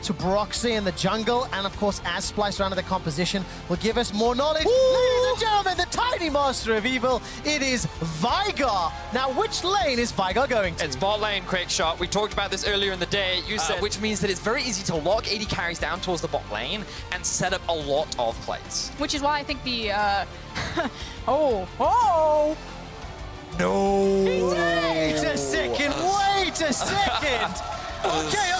to Broxy in the jungle, and of course, as Splice rounded the composition, will give us more knowledge. Ooh. Ladies and gentlemen, the tiny master of evil, it is Veigar. Now, which lane is Veigar going to? It's bot lane, quick shot. We talked about this earlier in the day. You said, which means that it's very easy to lock AD carries down towards the bot lane and set up a lot of plays. Which is why I think the No. Wait a second. Wait a second. Okay.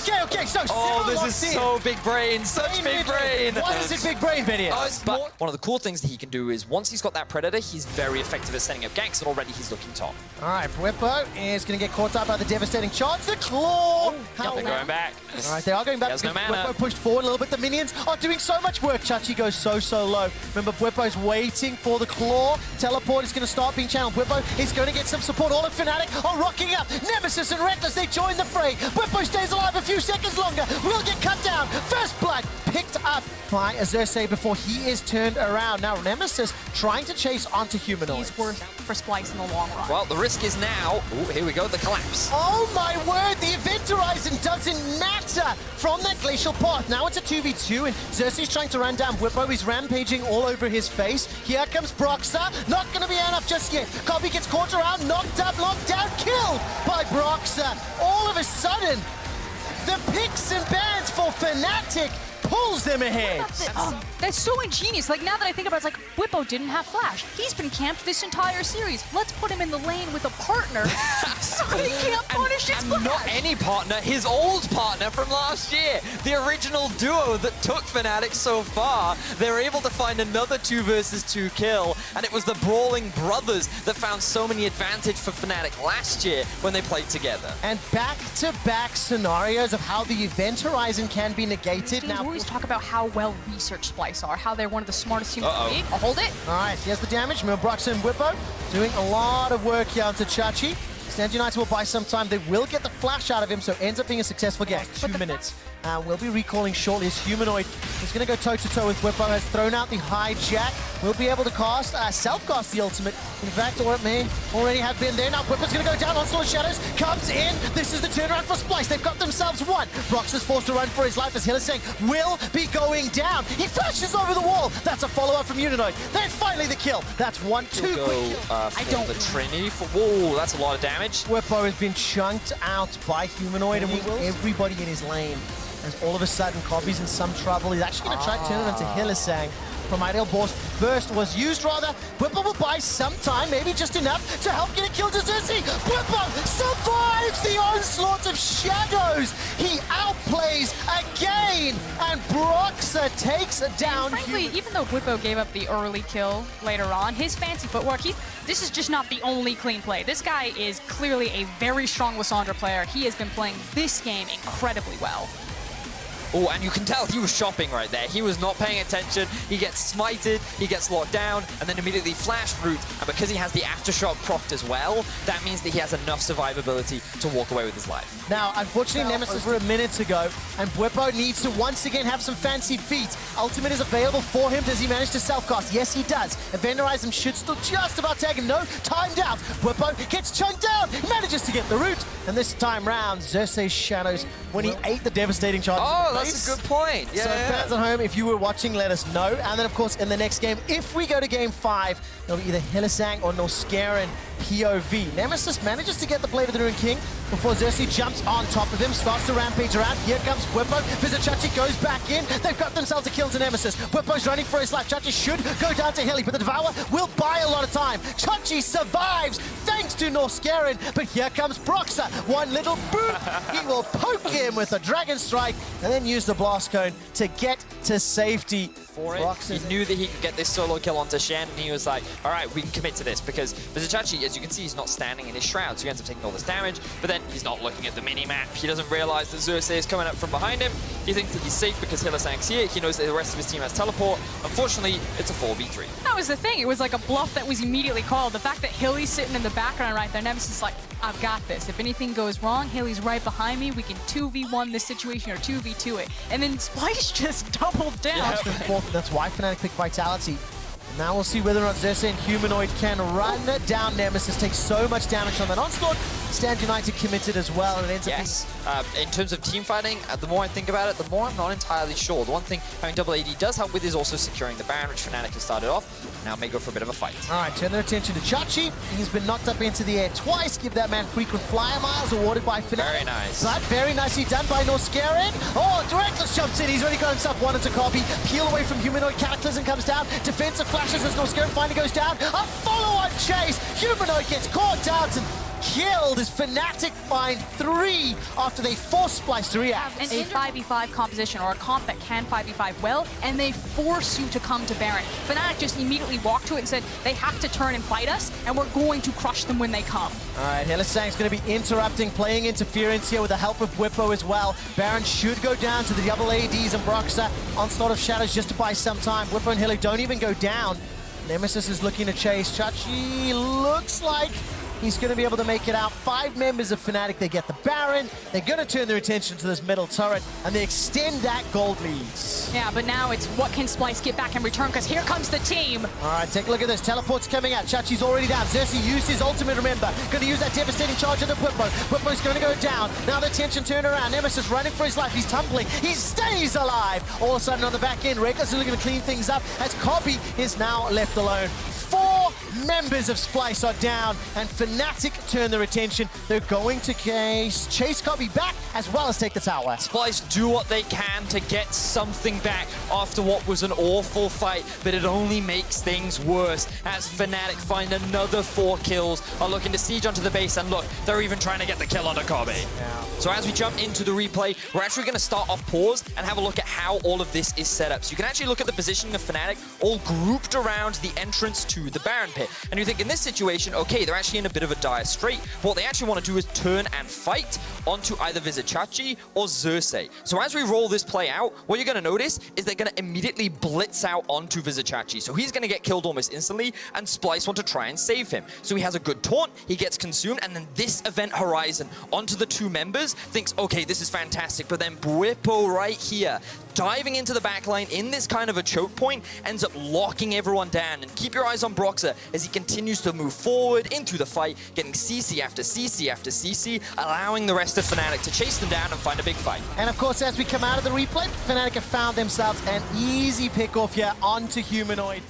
So, this is so big brain. Such big brain. Why is it big brain, BEAUZ? But one of the cool things that he can do is once he's got that Predator, he's very effective at setting up ganks, and already he's looking top. All right, Bwipo is going to get caught up by the devastating charge. The claw. They're going back. All right, they are going back. He has no mana. Bwipo pushed forward a little bit. The minions are doing so much work. Chachi goes so low. Remember, Bwipo's waiting for the claw. Teleport is going to start being channeled. Bwipo is going to get some support. All of Fnatic are rocking up. Nemesis and Reckless, they join the fray. Bwipo stays alive a few seconds longer. Will get cut down. First blood picked up by Xerxes before he is turned around. Now, Nemesis trying to chase onto Humanoids. he's worth for Splice in the long run. Well, the risk is now. Ooh, here we go, the collapse. Oh my word, the event horizon doesn't matter from that glacial path. Now it's a 2v2 and Xerxes trying to run down Bwipo. He's rampaging all over his face. Here comes Broxa. Not going to be enough just yet. Kobbe gets caught around, knocked up, locked down, killed by Broxa. All of a sudden, the picks and bans for Fnatic pulls them ahead. That's so ingenious. Like, now that I think about it, it's like, Bwipo didn't have flash. He's been camped this entire series. Let's put him in the lane with a partner so he can't punish his flash. Not any partner, his old partner from last year. The original duo that took Fnatic so far. They were able to find another 2 versus 2 kill, and it was the Brawling Brothers that found so many advantage for Fnatic last year when they played together. And back-to-back scenarios of how the event horizon can be negated. Now, we always talk about how well researched Splice are, how they're one of the smartest teams in the league. I'll hold it. All right, here's the damage. Broxa and Bwipo doing a lot of work here onto Chachi. Stand United will buy some time. They will get the flash out of him, so it ends up being a successful game. 2 minutes. We'll be recalling shortly as Humanoid is going to go toe-to-toe with Bwipo, has thrown out the hijack. Will be able to cast, self-cast the ultimate. In fact, or it may already have been there. Now Bwipo's going to go down. Onslaught of Shadows comes in. This is the turnaround for Splice. They've got themselves one. Brox is forced to run for his life as Hylissang will be going down. He flashes over the wall. That's a follow-up from Humanoid. Then finally the kill. That's 1-2 quick kill. I don't the Trinity. Whoa, that's a lot of damage. Bwipo has been chunked out by Humanoid and everybody in his lane. As all of a sudden, Kobbe's in some trouble. He's actually going to try to turn it into Hylissang. From Ideal Burst was used rather. Bwipo will buy some time, maybe just enough to help get a kill to Xerxes. Bwipo survives the onslaught of shadows. He outplays again, and Broxa takes down. And frankly, even though Bwipo gave up the early kill later on, his fancy footwork, this is just not the only clean play. This guy is clearly a very strong Lissandra player. He has been playing this game incredibly well. Oh, and you can tell he was shopping right there. He was not paying attention. He gets smited, he gets locked down, and then immediately flash root. And because he has the aftershock procced as well, that means that he has enough survivability to walk away with his life. Now, unfortunately, Nemesis were a minute ago, and Bwipo needs to once again have some fancy feet. Ultimate is available for him. Does he manage to self-cast? Yes, he does. Event Horizon should still just about take him. No, timed out. Bwipo gets chunked down. He manages to get the root. And this time round, Xerxes Shadows, when he ate the devastating charge. Oh, that's a good point. Yeah, so fans at home, if you were watching, let us know. And then, of course, in the next game, if we go to game 5, it'll be either Hylissang or Norscarin POV. Nemesis manages to get the Blade of the Ruined King before Xerxes jumps on top of him, starts to rampage around. Here comes Bwipo. Chachi goes back in. They've got themselves a kill to Nemesis. Bwipo's running for his life. Chachi should go down to Hilly, but the Devour will buy a lot of time. Chachi survives thanks to Norscarin, but here comes Broxa. One little boot. He will poke him with a Dragon Strike and then use the Blast Cone to get to safety. He knew that he could get this solo kill onto Shen, and he was like, all right, we can commit to this, because Chachi, as you can see, he's not standing in his shroud, so he ends up taking all this damage, but then he's not looking at the mini-map. He doesn't realize that Xerxes is coming up from behind him. He thinks that he's safe because Hylissang's here. He knows that the rest of his team has teleport. Unfortunately, it's a 4v3. That was the thing. It was like a bluff that was immediately called. The fact that Hilly's sitting in the background right there, Nemesis is like, I've got this. If anything goes wrong, Hilly's right behind me. We can 2v1 this situation or 2v2 it. And then Splice just doubled down. Yeah. That's why Fnatic picked Vitality. Now we'll see whether or not Xerxes and Humanoid can run down Nemesis, take so much damage on that onslaught. Stand United committed as well, and it ends up being... in terms of team fighting, the more I think about it, the more I'm not entirely sure. The one thing having double AD does help with is also securing the Baron, which Fnatic has started off. Now may go for a bit of a fight. All right, turn their attention to Chachi. He's been knocked up into the air twice. Give that man frequent flyer miles awarded by Fnatic. Very nice. But very nicely done by Norscarin. Oh, Reckless jumps in. He's already got himself one into Kobbe. Peel away from Humanoid. Cataclysm comes down. Defensive flashes as Norscarin finally goes down. A follow-on chase. Humanoid gets caught down and killed as Fnatic find 3 after they force Splice to react. A 5v5 composition, or a comp that can 5v5 well, and they force you to come to Baron. Fnatic just immediately walked to it and said, they have to turn and fight us, and we're going to crush them when they come. All right, Hylissang's going to be interrupting, playing interference here with the help of Whippo as well. Baron should go down to the double ADs and Broxah. Onslaught of Shadows just to buy some time. Whippo and Hilly don't even go down. Nemesis is looking to chase. Chachi looks like he's going to be able to make it out. 5 members of Fnatic, they get the Baron. They're going to turn their attention to this middle turret, and they extend that gold lead. Yeah, but now it's what can Splice get back in return, because here comes the team. All right, take a look at this. Teleport's coming out. Chachi's already down. Xerxes used his ultimate, remember. Going to use that devastating charge on the Whippo. Whippo's going to go down. Now the tension turned around. Nemesis running for his life. He's tumbling. He stays alive. All of a sudden on the back end, Reckless is looking to clean things up as Kobbe is now left alone. 4 members of Splice are down, and Fnatic turn their attention. They're going to chase Kobbe back as well as take the tower. Splice do what they can to get something back after what was an awful fight, but it only makes things worse as Fnatic find another 4 kills, are looking to siege onto the base, and look, they're even trying to get the kill onto Kobbe. Yeah. So as we jump into the replay, we're actually going to start off pause and have a look at how all of this is set up. So you can actually look at the positioning of Fnatic all grouped around the entrance to the Baron pit. And you think in this situation, okay, they're actually in a bit of a dire strait. But what they actually want to do is turn and fight onto either Vizicachi or Xerxes. So as we roll this play out, what you're going to notice is they're going to immediately blitz out onto Vizicachi. So he's going to get killed almost instantly, and Splice want to try and save him. So he has a good taunt, he gets consumed, and then this event horizon onto the 2 members thinks, okay, this is fantastic. But then Whippo right here, diving into the backline in this kind of a choke point, ends up locking everyone down. And keep your eyes on Broxah as he continues to move forward into the fight, getting CC after CC after CC, allowing the rest of Fnatic to chase them down and find a big fight. And of course, as we come out of the replay, Fnatic have found themselves an easy pick-off here onto Humanoid.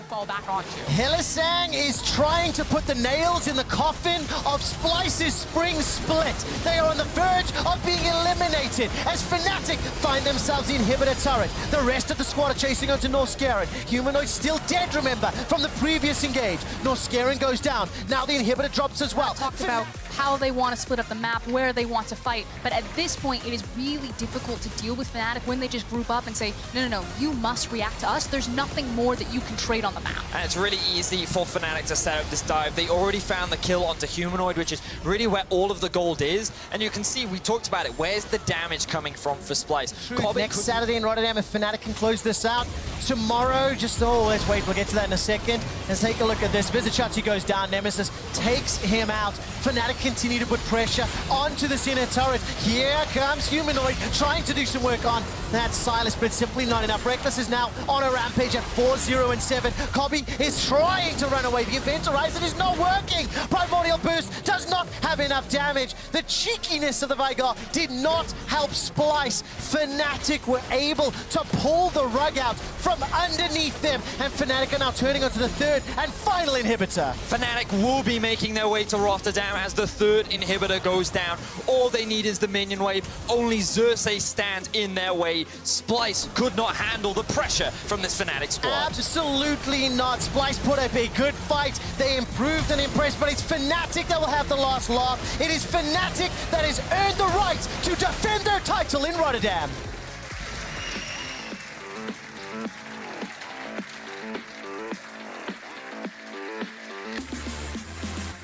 Fall back onto. Hylissang is trying to put the nails in the coffin of Splice's spring split. They are on the verge of being eliminated as Fnatic find themselves the inhibitor turret. The rest of the squad are chasing onto Norscarin. Humanoid still dead, remember, from the previous engage. Norscarin goes down. Now the inhibitor drops as well. Talked about how they want to split up the map, where they want to fight. But at this point, it is really difficult to deal with Fnatic when they just group up and say, no, you must react to us. There's nothing more that you can trade on the map. And it's really easy for Fnatic to set up this dive. They already found the kill onto Humanoid, which is really where all of the gold is. And you can see, we talked about it, where's the damage coming from for Splice? Next Saturday in Rotterdam, if Fnatic can close this out. Tomorrow, let's wait, we'll get to that in a second. Let's take a look at this. Vizicachi goes down, Nemesis takes him out. Fnatic continue to put pressure onto the center turret. Here comes Humanoid, trying to do some work on that Silas, but simply not enough. Reckless is now on a rampage at 4-0-7. Kobbe is trying to run away. The event horizon is not working. Primordial Burst does not have enough damage. The cheekiness of the Veigar did not help Splice. Fnatic were able to pull the rug out from underneath them, and Fnatic are now turning onto the 3rd and final inhibitor. Fnatic will be making their way to Rotterdam as the 3rd inhibitor goes down. All they need is the minion wave. Only Xerxes stands in their way. Splice could not handle the pressure from this Fnatic squad. Absolutely not. Splice put up a good fight. They improved and impressed, but it's Fnatic that will have the last laugh. It is Fnatic that has earned the right to defend their title in Rotterdam.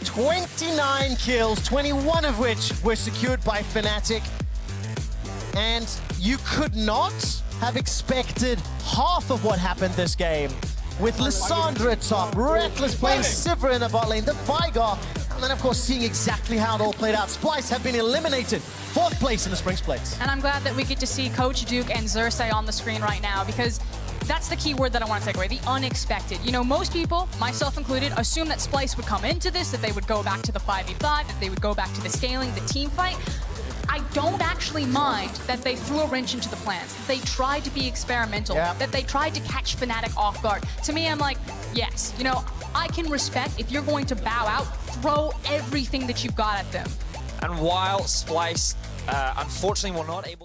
"29 kills, 21 of which were secured by Fnatic. And you could not have expected half of what happened this game. With Lissandra top, Reckless playing Sivir in the bot lane, the Veigar, and then of course seeing exactly how it all played out. Splice have been eliminated 4th place in the spring splits. And I'm glad that we get to see Coach Duke and Xerxes on the screen right now, because that's the key word that I want to take away, the unexpected. You know, most people, myself included, assume that Splyce would come into this, that they would go back to the 5v5, that they would go back to the scaling, the team fight. I don't actually mind that they threw a wrench into the plans, that they tried to be experimental, that they tried to catch Fnatic off guard. To me, I'm like, yes, you know, I can respect if you're going to bow out, throw everything that you've got at them. And while Splyce, unfortunately, were not able